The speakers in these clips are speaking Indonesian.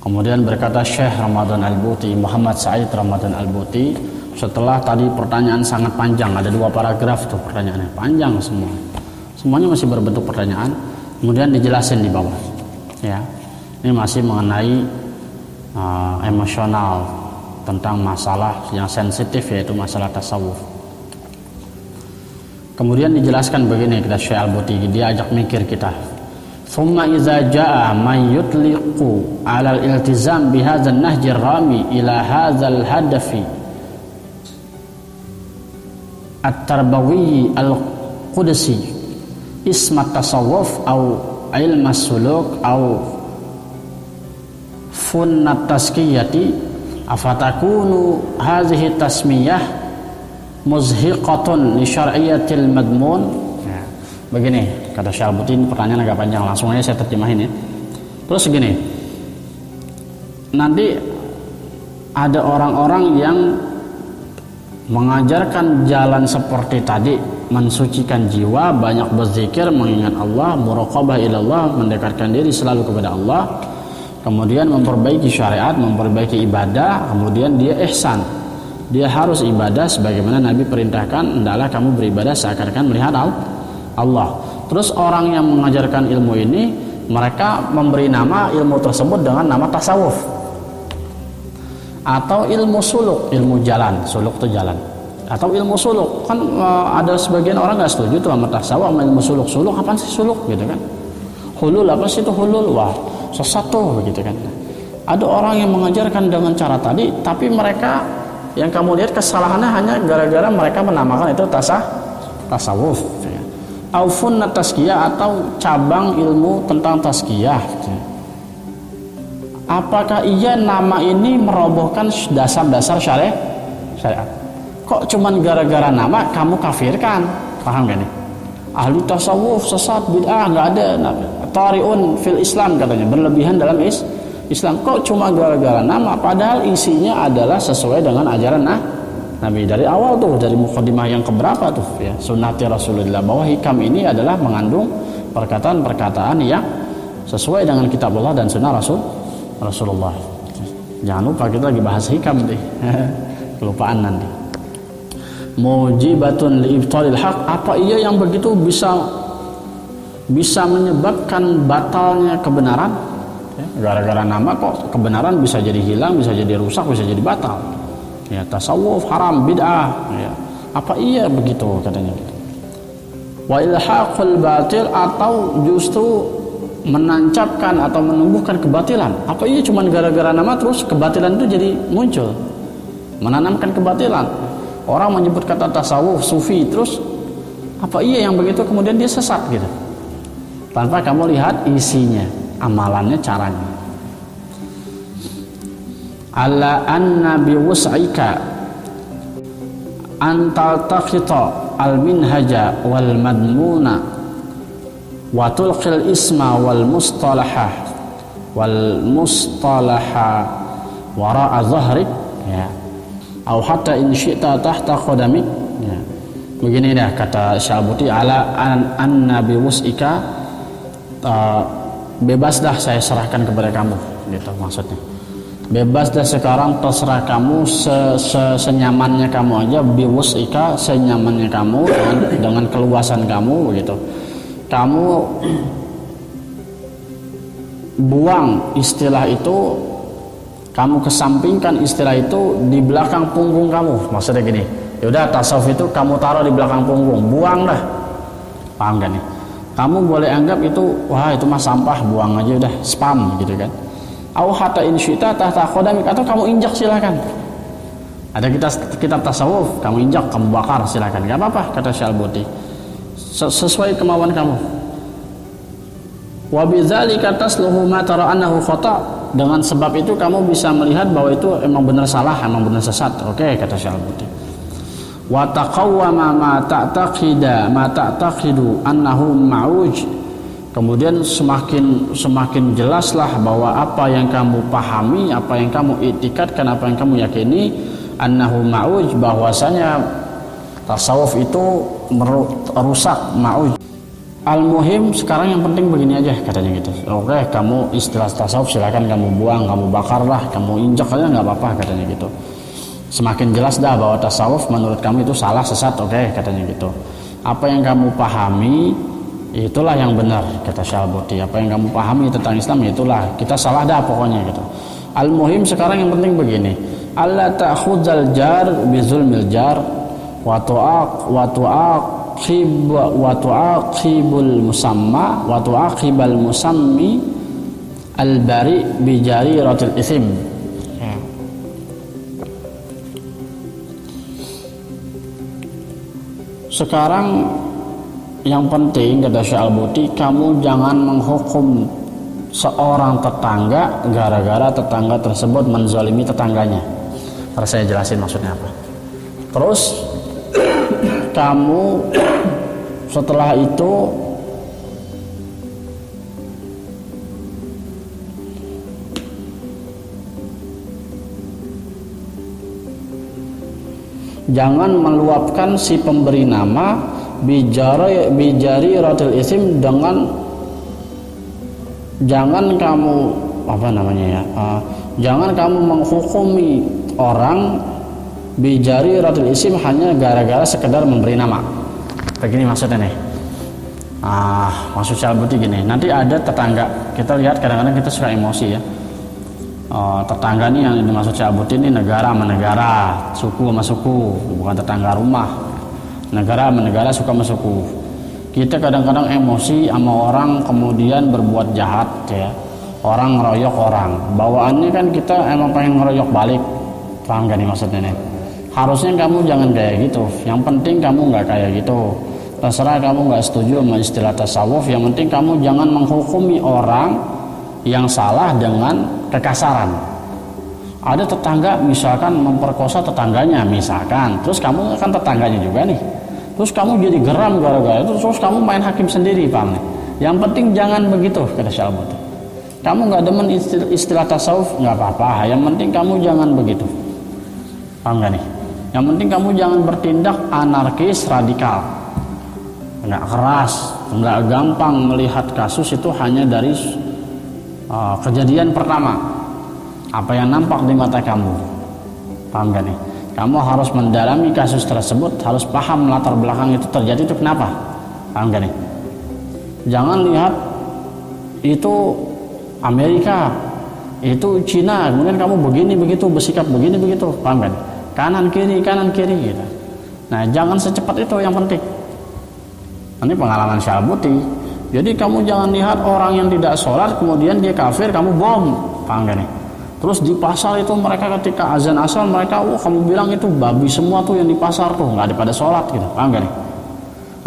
Kemudian berkata Syekh Ramadan Al-Buti, Muhammad Said Ramadan Al-Buti, setelah tadi pertanyaan sangat panjang, ada 2 paragraf tuh pertanyaannya, panjang semua. Semuanya masih berbentuk pertanyaan, kemudian dijelasin di bawah. Ya. Ini masih mengenai emosional tentang masalah yang sensitif, yaitu masalah tasawuf. Kemudian dijelaskan begini kata Syekh Al-Buti, dia ajak mikir kita. Thumma idza jaa man yutliqu 'ala al-iltizam bi hadzal nahj ar-rami ila hadzal hadafi at-tarbawi al-qudsi isma tasawuf au ilma suluk au funnat tazkiyati afatakunu hadhihi tasmiyah muzhiqatun li syar'iyyatil madmun. Begini kata Syekh Al-Buti, ini pertanyaan agak panjang, langsung aja saya terjemahin ya. Terus segini, nanti ada orang-orang yang mengajarkan jalan seperti tadi, mensucikan jiwa, banyak berzikir, mengingat Allah, muraqabah ilallah, mendekatkan diri selalu kepada Allah, kemudian memperbaiki syariat, memperbaiki ibadah, kemudian dia ihsan, dia harus ibadah sebagaimana Nabi perintahkan, hendaklah kamu beribadah seakan-akan melihat Allah. Terus orang yang mengajarkan ilmu ini, mereka memberi nama ilmu tersebut dengan nama tasawuf atau ilmu suluk, ilmu jalan. Suluk itu jalan, atau ilmu suluk. Kan ada sebagian orang nggak setuju tuh sama tasawuf, sama ilmu suluk. Suluk apa sih suluk gitu kan? Hulul apa sih itu hulul? Wah, sesat tuh begitu kan. Ada orang yang mengajarkan dengan cara tadi, tapi mereka yang kamu lihat kesalahannya hanya gara-gara mereka menamakan itu tasawuf. Aufun tazkiyah atau cabang ilmu tentang tazkiyah. Apakah iya nama ini merobohkan dasar-dasar syariat? Kok cuman gara-gara nama kamu kafirkan? Paham gak nih? Ahli tasawuf sesat, bid'ah, nggak ada. Tariun fil Islam katanya, berlebihan dalam Islam. Kok cuma gara-gara nama? Padahal isinya adalah sesuai dengan ajaran Nabi dari awal tuh, dari mukadimah yang keberapa tuh ya, sunnati Rasulullah, bahwa hikam ini adalah mengandung perkataan-perkataan yang sesuai dengan kitab Allah dan sunnah Rasulullah. Jangan lupa kita lagi bahas hikam deh. Kelupaan nanti. Mujibatun li ibtalil haq, apa iya yang begitu bisa menyebabkan batalnya kebenaran? Ya, gara-gara nama kok kebenaran bisa jadi hilang, bisa jadi rusak, bisa jadi batal. Ya, tasawuf haram, bid'ah ya. Apa iya begitu katanya gitu. Wa ilhaqul batil, atau justru menancapkan atau menumbuhkan kebatilan. Apa iya cuman gara-gara nama terus kebatilan itu jadi muncul, menanamkan kebatilan. Orang menyebut kata tasawuf, sufi, terus apa iya yang begitu kemudian dia sesat gitu, tanpa kamu lihat isinya, amalannya, caranya. Ala anna bi wus'ika antal taqita al minhaja wal madmuna wa tulqil isma wal mustalaha wara'a dhahrik ya, au hatta in syi'ta tahta qadamik ya. Begini dah kata Syekh Al-Buti, ala anna bi wus'ika, bebas dah saya serahkan kepada kamu gitu maksudnya. Bebas dah sekarang, terserah kamu senyamannya kamu aja, biwusika, senyamannya kamu dengan keluasan kamu begitu. Kamu buang istilah itu, kamu kesampingkan istilah itu di belakang punggung kamu. Maksudnya gini, yaudah tasawuf itu kamu taruh di belakang punggung, buang dah. Paham gak nih? Kamu boleh anggap itu, wah itu mah sampah, buang aja udah, spam gitu kan. Au hatta in syi'ta tahta qadamik, atau kamu injak silakan. Ada kitab tasawuf, kamu injak, kamu bakar silakan, enggak apa-apa kata Syekh Al-Buti. Sesuai kemauan kamu. Wa bidzalika tasluhu ma tara annahu khata', dengan sebab itu kamu bisa melihat bahwa itu emang benar salah, emang benar sesat. Oke kata Syekh Al-Buti. Wa taqawwama ma ta'taqidu annahu ma'uj, kemudian semakin jelaslah bahwa apa yang kamu pahami, apa yang kamu iktikadkan, apa yang kamu yakini, annahu ma'uj, bahwasanya tasawuf itu merusak, ma'uj Al-muhim sekarang yang penting begini aja katanya gitu. Oke, kamu istilah tasawuf silakan kamu buang, kamu bakarlah, kamu injak aja nggak apa-apa katanya gitu. Semakin jelas dah bahwa tasawuf menurut kamu itu salah sesat, oke katanya gitu. Apa yang kamu pahami itulah yang benar kata Syalbuti. Apa yang kamu pahami tentang Islam itulah, kita salah dah pokoknya gitu. Al-muhim sekarang yang penting begini. Allah ta'khuzal jar bizulmil jar wa tu'aqibul musamma wa tu'aqibal musammi al-bari bijari ratil isim. Sekarang yang penting kata Syekh Al-Buti, kamu jangan menghukum seorang tetangga gara-gara tetangga tersebut menzalimi tetangganya. Harus saya jelasin maksudnya apa. Terus kamu setelah itu jangan meluapkan si pemberi nama bijari ratil isim dengan jangan kamu jangan kamu menghukumi orang bijari ratil isim hanya gara-gara sekedar memberi nama. Begini maksudnya nih. Maksud Syalbuti gini, nanti ada tetangga, kita lihat kadang-kadang kita suka emosi ya. Tetangga nih yang dimaksud Syalbuti ini negara sama negara, suku sama suku, bukan tetangga rumah. Negara sama negara, suku sama suku. Kita kadang-kadang emosi sama orang kemudian berbuat jahat ya. Orang ngeroyok orang, bawaannya kan kita emang pengen ngeroyok balik. Paham gak nih maksudnya nih? Harusnya kamu jangan kayak gitu. Yang penting kamu nggak kayak gitu. Terserah kamu nggak setuju sama istilah tasawuf, yang penting kamu jangan menghukumi orang yang salah dengan kekasaran. Ada tetangga misalkan memperkosa tetangganya misalkan, terus kamu kan tetangganya juga nih, terus kamu jadi geram gara-gara itu, terus kamu main hakim sendiri, paham nih? Yang penting jangan begitu kata Syalbuti. Kamu nggak demen istilah tasawuf nggak apa-apa, yang penting kamu jangan begitu, paham gak nih? Yang penting kamu jangan bertindak anarkis radikal, nggak keras, nggak gampang melihat kasus itu hanya dari kejadian pertama, apa yang nampak di mata kamu, paham gak nih? Kamu harus mendalami kasus tersebut, harus paham latar belakang itu terjadi itu kenapa, paham gak nih? Jangan lihat itu Amerika, itu Cina, kemudian kamu begini begitu, bersikap begini begitu, paham gak nih? Kanan kiri gitu. Nah jangan secepat itu, yang penting. Ini pengalaman Syalbuti. Jadi kamu jangan lihat orang yang tidak sholat kemudian dia kafir, kamu bom, paham gak nih? Terus di pasar itu mereka ketika azan asal mereka, kamu bilang itu babi semua tuh yang di pasar tuh, nggak ada pada sholat gitu, paham gak nih?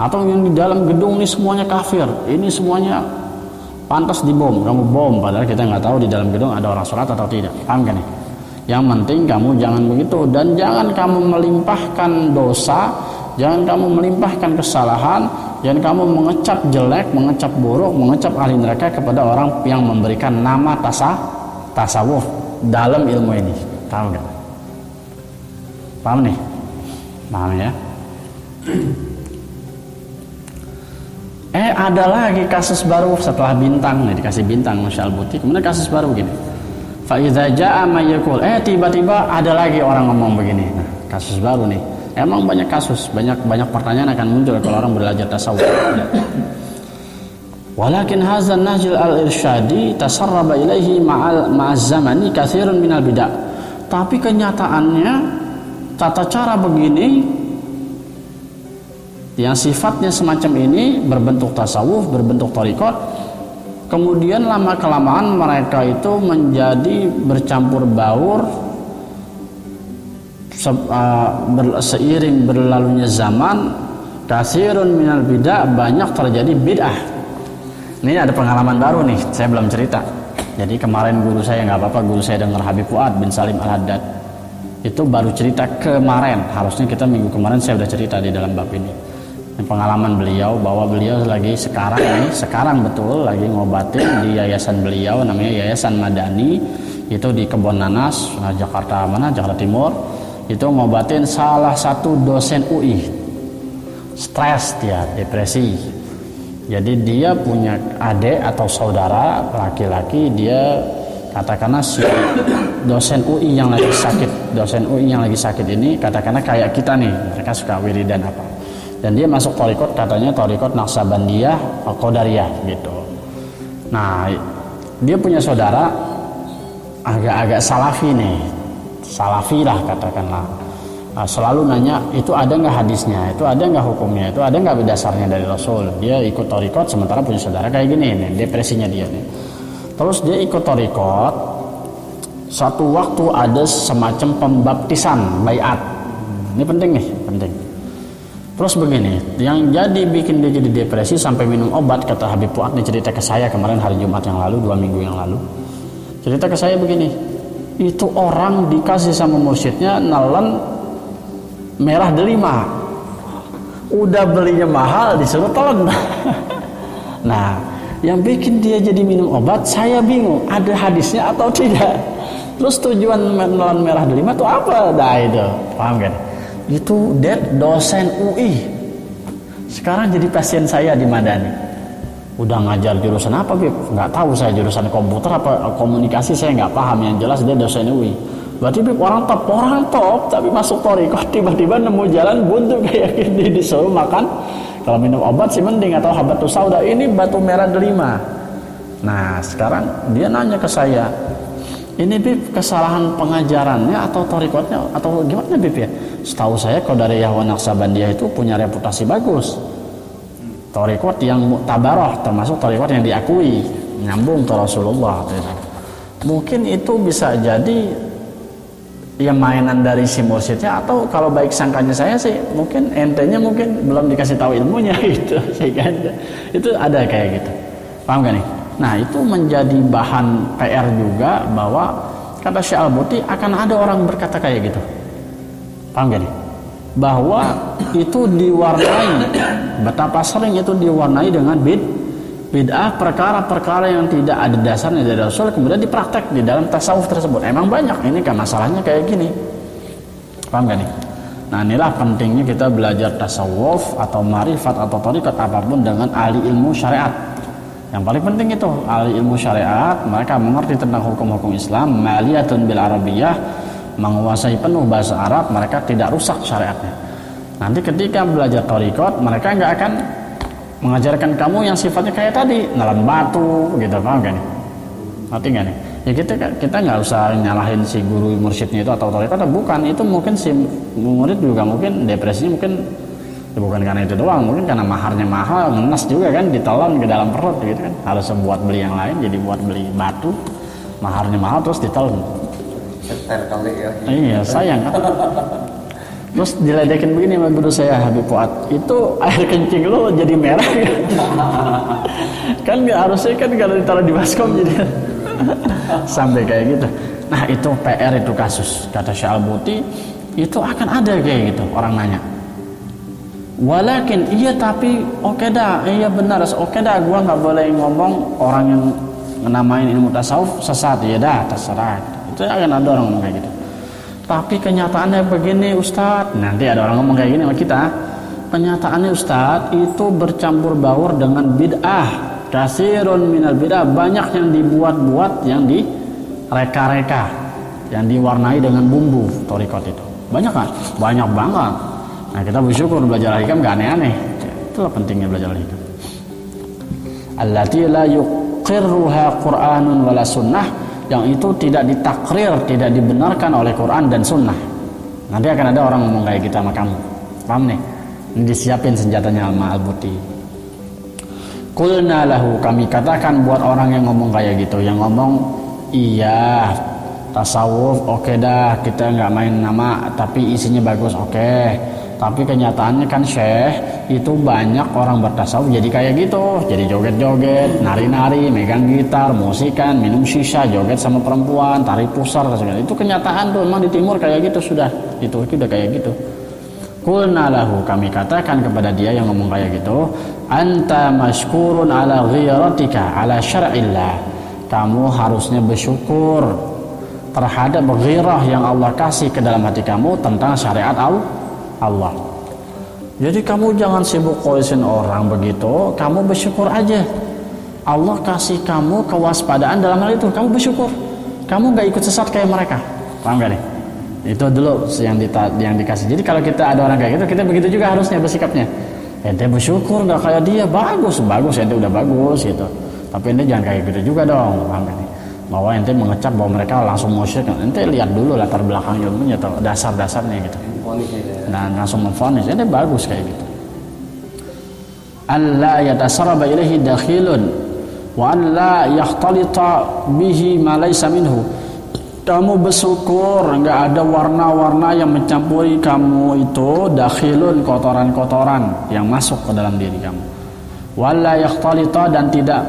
Atau yang di dalam gedung ini semuanya kafir, ini semuanya pantas dibom, kamu bom, padahal kita nggak tahu di dalam gedung ada orang sholat atau tidak, paham gak nih? Yang penting kamu jangan begitu, dan jangan kamu melimpahkan dosa, jangan kamu melimpahkan kesalahan, jangan kamu mengecap jelek, mengecap buruk, mengecap ahli neraka kepada orang yang memberikan nama tasawuf dalam ilmu ini. Paham gak? Paham nih? Paham ya? Ada lagi kasus baru setelah bintang nih, dikasih bintang Masya Al-Buti. Kemudian kasus baru begini, fa'idza ja'a may yaqul, tiba-tiba ada lagi orang ngomong begini. Nah, kasus baru nih. Emang banyak kasus, banyak pertanyaan akan muncul kalau orang belajar tasawuf. Walakin hadzal najil al-irsyadi tasarraba ilaihi ma'az zamani katsirun minal bid'ah. Tapi kenyataannya tata cara begini yang sifatnya semacam ini berbentuk tasawuf, berbentuk thariqat, kemudian lama kelamaan mereka itu menjadi bercampur baur seiring berlalunya zaman. Katsirun minal bid'ah, banyak terjadi bid'ah. Ini ada pengalaman baru nih, saya belum cerita. Jadi kemarin guru saya, nggak apa-apa, guru saya dengar Habib Fuad bin Salim Al-Haddad itu baru cerita kemarin, harusnya kita minggu kemarin saya udah cerita di dalam bab ini. Ini pengalaman beliau, bahwa beliau lagi sekarang betul lagi ngobatin di yayasan beliau, namanya Yayasan Madani, itu di Kebon Nanas, Jakarta Timur. Itu ngobatin salah satu dosen UI, stres dia, depresi. Jadi dia punya adik atau saudara laki-laki, dia katakanlah si dosen UI yang lagi sakit ini katakanlah kayak kita nih, mereka suka wiridan apa, dan dia masuk thariqat, katanya thariqat Naqsabandiyah Qadariyah gitu. Nah, dia punya saudara agak-agak salafi nih, salafi lah katakanlah. Nah, selalu nanya, itu ada nggak hadisnya, itu ada nggak hukumnya, itu ada nggak dasarnya dari Rasul. Dia ikut thariqat sementara punya saudara kayak gini nih, depresinya dia nih. Terus dia ikut thariqat, satu waktu ada semacam pembaptisan, baiat. Ini penting nih, penting. Terus begini, yang jadi bikin dia jadi depresi sampai minum obat, kata Habib Fuad nih, cerita ke saya kemarin hari Jumat yang lalu, 2 minggu yang lalu. Cerita ke saya begini, itu orang dikasih sama mursyidnya nelen merah delima, udah belinya mahal disuruh telan. Nah, yang bikin dia jadi minum obat, saya bingung ada hadisnya atau tidak. Terus tujuan menelan merah delima itu apa? Dah itu, paham kan? Itu dosen UI, sekarang jadi pasien saya di Madani. Udah ngajar jurusan apa, Bib? Nggak tahu saya, jurusan komputer apa komunikasi, saya nggak paham. Yang jelas dia dosen UI. Berarti Bib orang top, tapi masuk thariqat tiba-tiba nemu jalan buntu kayak gini, disuruh makan. Kalau minum obat sih mending, atau habatus sauda, ini batu merah delima. Nah, sekarang dia nanya ke saya, ini Bib kesalahan pengajarannya atau thariqatnya atau gimana Bib ya? Setahu saya Qadariyah wa Naqsabandiyah itu punya reputasi bagus. Thariqat yang muktabarah, termasuk thariqat yang diakui, nyambung ke Rasulullah. Mungkin itu bisa jadi ya mainan dari si mursyidnya, atau kalau baik sangkanya saya sih mungkin entenya mungkin belum dikasih tahu ilmunya gitu. Itu ada kayak gitu, paham gak nih? Nah, itu menjadi bahan PR juga, bahwa kata Syekh Al-Buti akan ada orang berkata kayak gitu, paham gak nih? Bahwa itu diwarnai, betapa sering itu diwarnai dengan bid'ah, perkara-perkara yang tidak ada dasarnya dari Rasul, kemudian dipraktek di dalam tasawuf tersebut. Emang banyak, ini kan masalahnya kayak gini, paham gak nih? Nah, inilah pentingnya kita belajar tasawuf atau marifat atau thariqat apapun dengan ahli ilmu syariat. Yang paling penting itu ahli ilmu syariat, mereka mengerti tentang hukum-hukum Islam, maliyatun bil arabiyah, menguasai penuh bahasa Arab, mereka tidak rusak syariatnya. Nanti ketika belajar thariqat, mereka nggak akan mengajarkan kamu yang sifatnya kayak tadi, nelan batu gitu, paham gak nih? Ngerti gak nih? Ya kita nggak usah nyalahin si guru mursyidnya itu atau thariqat, bukan. Itu mungkin si murid juga mungkin depresinya mungkin ya bukan karena itu doang, mungkin karena maharnya mahal, ngenes juga kan, ditelan ke dalam perut gitu kan. Harus buat beli yang lain, jadi buat beli batu, maharnya mahal terus ditelan. Kali ya. Iya, sayang kan. Terus diledekin begini sama guru saya, Habib Fuad, itu air kencing lo jadi merah kan nggak harusnya kan kalau ditaruh di baskom jadi sampai kayak gitu. Nah, itu PR, itu kasus, kata Syekh Al-Buti, itu akan ada kayak gitu orang nanya. Walakin iya, tapi oke dah, iya benar, oke dah, gua nggak boleh ngomong orang yang namain ilmu tasawuf sesat, ya dah terserah. Itu akan ada orang ngomong kayak gitu. Tapi kenyataannya begini Ustadz, nanti ada orang ngomong kayak gini sama kita. Kenyataannya Ustadz, itu bercampur baur dengan bid'ah. Kasirun minal bid'ah, banyak yang dibuat-buat, yang direka-reka, yang diwarnai dengan bumbu thariqat itu. Banyak kan? Banyak banget. Nah, kita bersyukur belajar al-hikam gak aneh-aneh. Itulah pentingnya belajar al-hikam. Allati la yuqirruha Qur'anun wala sunnah, yang itu tidak ditakrir, tidak dibenarkan oleh Quran dan Sunnah. Nanti akan ada orang ngomong kayak kita sama kamu, paham nih? Ini disiapin senjatanya sama Al-Buti. Qulna lahu, kami katakan buat orang yang ngomong kayak gitu, yang ngomong iya tasawuf oke dah, kita nggak main nama, tapi isinya bagus, oke. Tapi kenyataannya kan Syekh, itu banyak orang bertasawuf jadi kayak gitu, jadi joget-joget, nari-nari, megang gitar, musikan, minum shisha, joget sama perempuan, tari pusar, itu kenyataan tuh, memang di timur kayak gitu, sudah di Turki udah kayak gitu. Qulna lahu, kami katakan kepada dia yang ngomong kayak gitu, anta mashkurun ala ghiratika ala syar'illah, kamu harusnya bersyukur terhadap ghirah yang Allah kasih ke dalam hati kamu tentang syariat Allah. Jadi kamu jangan sibuk kolesin orang begitu, kamu bersyukur aja. Allah kasih kamu kewaspadaan dalam hal itu, kamu bersyukur. Kamu nggak ikut sesat kayak mereka, paham gak nih? Itu dulu yang dikasih. Jadi kalau kita ada orang kayak gitu, kita begitu juga harusnya bersikapnya. Ente bersyukur nggak kayak dia, bagus, ente udah bagus gitu. Tapi ente jangan kayak gitu juga dong, paham gak nih? Bahwa ente mengecap bahwa mereka langsung musyrik, ente lihat dulu latar belakang ilmunya atau dasar-dasarnya gitu. Nah langsung memvonis, ente bagus kayak gitu. Alla yatasarraba ilaihi dakhilun wa an la yakhtalita bihi ma laysa minhu. Kamu bersyukur enggak ada warna-warna yang mencampuri kamu itu, dakhilun, kotoran-kotoran yang masuk ke dalam diri kamu. Wala yakhtalita, dan tidak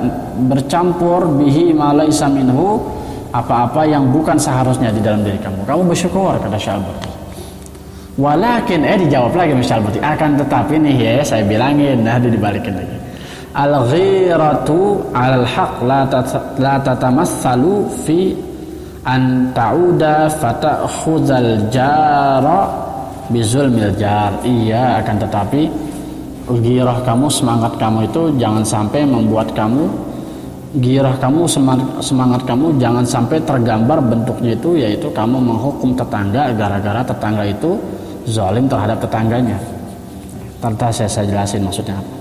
bercampur bihi ma laysa minhu, apa-apa yang bukan seharusnya di dalam diri kamu. Kamu bersyukur, kata Syalbuti. Walakin dijawab lagi Syalbuti, akan tetapi nih ya saya bilangin, nah dibalikin lagi. Al-ghiratu 'alal haqq la tatamassalu fi an ta'uda fata'khudhal jara bizulmil jar. Iya, akan tetapi girah kamu, semangat kamu itu jangan sampai membuat kamu, girah kamu, semangat kamu jangan sampai tergambar bentuknya itu yaitu kamu menghukum tetangga gara-gara tetangga itu zalim terhadap tetangganya. Ntar saya jelasin maksudnya apa.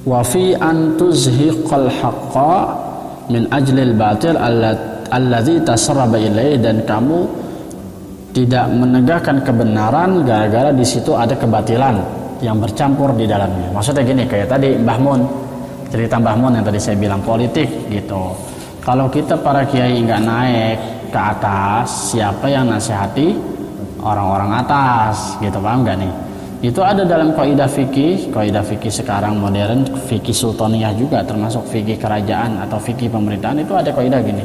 Wa fi an tuzhiqal haqqa min ajlil batil alladzi tasarraba ilaihi, dan kamu tidak menegakkan kebenaran gara-gara di situ ada kebatilan yang bercampur di dalamnya. Maksudnya gini, kayak tadi Mbah Mun, cerita Mbah Mun yang tadi saya bilang politik gitu. Kalau kita para kiai nggak naik ke atas, siapa yang nasihati orang-orang atas gitu, paham nggak nih? Itu ada dalam kaidah fikih sekarang modern, fikih sultaniyah juga termasuk fikih kerajaan atau fikih pemerintahan, itu ada kaidah gini.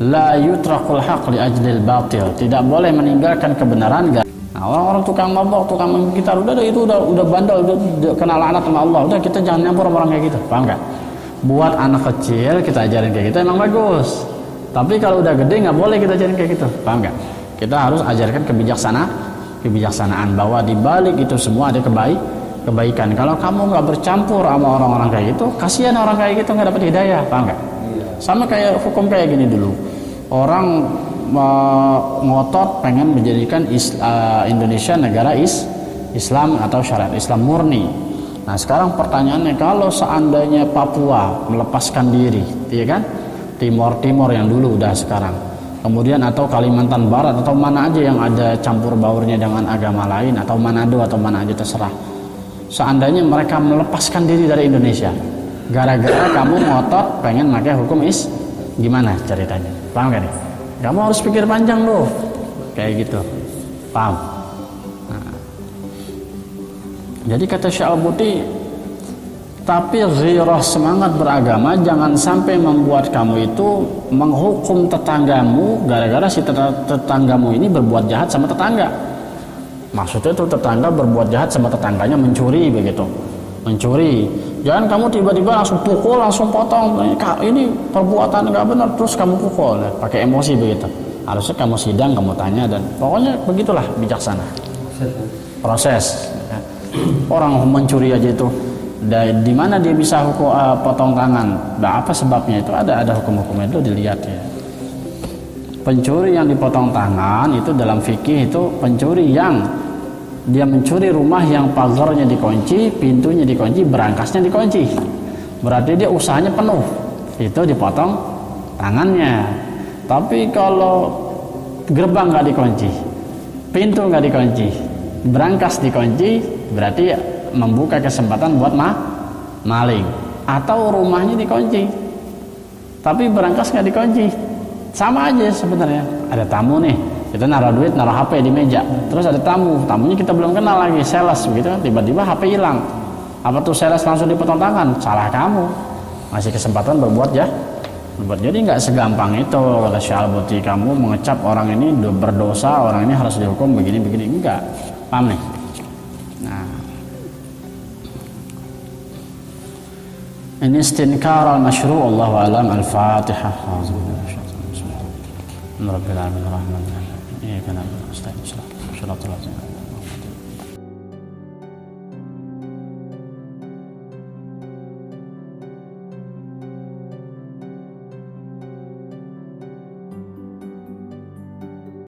La yutrakul haq li ajlil batil. Tidak boleh meninggalkan kebenaran. Nah, orang-orang tukang mabok, tukang gitar itu udah bandel, udah kenal anak sama Allah. Udah, kita jangan nyampur orang kayak gitu. Paham enggak? Buat anak kecil kita ajarin kayak gitu emang bagus. Tapi kalau udah gede nggak boleh kita ajarin kayak gitu. Paham enggak? Kita harus ajarkan kebijaksanaan bahwa di balik itu semua ada kebaikan. Kalau kamu nggak bercampur sama orang-orang kayak gitu, kasihan orang kayak gitu nggak dapat hidayah, paham nggak? Sama kayak hukum kayak gini dulu, orang ngotot pengen menjadikan Indonesia negara Islam atau syariat Islam murni. Nah sekarang pertanyaannya, kalau seandainya Papua melepaskan diri, ya kan? Timor yang dulu udah sekarang. Kemudian atau Kalimantan Barat atau mana aja yang ada campur baurnya dengan agama lain, atau Manado atau mana aja terserah. Seandainya mereka melepaskan diri dari Indonesia, gara-gara kamu ngotot pengen pakai hukum gimana ceritanya? Paham gak nih? Kamu harus pikir panjang loh, kayak gitu. Paham? Nah. Jadi kata Syalbuti, tapi ghirah, semangat beragama, jangan sampai membuat kamu itu menghukum tetanggamu gara-gara si tetanggamu ini berbuat jahat sama tetangga. Maksudnya itu tetangga berbuat jahat sama tetangganya, mencuri begitu. Mencuri. Jangan kamu tiba-tiba langsung pukul, langsung potong. Ini perbuatan nggak benar, terus kamu pukul, pakai emosi begitu. Harusnya kamu sidang, kamu tanya, dan pokoknya begitulah bijaksana. Proses. Orang mencuri aja itu, di mana dia bisa hukum potong tangan? Nah, apa sebabnya itu? Ada hukum-hukumnya itu, dilihat ya. Pencuri yang dipotong tangan itu dalam fikih itu pencuri yang dia mencuri rumah yang pagarnya dikunci, pintunya dikunci, berangkasnya dikunci. Berarti dia usahanya penuh. Itu dipotong tangannya. Tapi kalau gerbang nggak dikunci, pintu nggak dikunci, berangkas dikunci, berarti membuka kesempatan buat maling. Atau rumahnya dikunci tapi berangkas nggak dikunci, sama aja sebenarnya. Ada tamu nih, kita naruh duit, naruh HP di meja, terus ada tamunya kita belum kenal lagi, sales begitu, tiba-tiba HP hilang. Apa tuh sales langsung dipotong tangan? Salah kamu, masih kesempatan berbuat ya. Jadi nggak segampang itu kata Syalbuti, kamu mengecap orang ini berdosa, orang ini harus dihukum begini, enggak. Paham nih? Nah, ini istinkar al-masyru'. Allahu a'lam. Al-Fatihah. Rabbil alamin, rahmanir rahim. Iyyaka na'budu wa iyyaka nasta'in. Astagfirullahaladzim.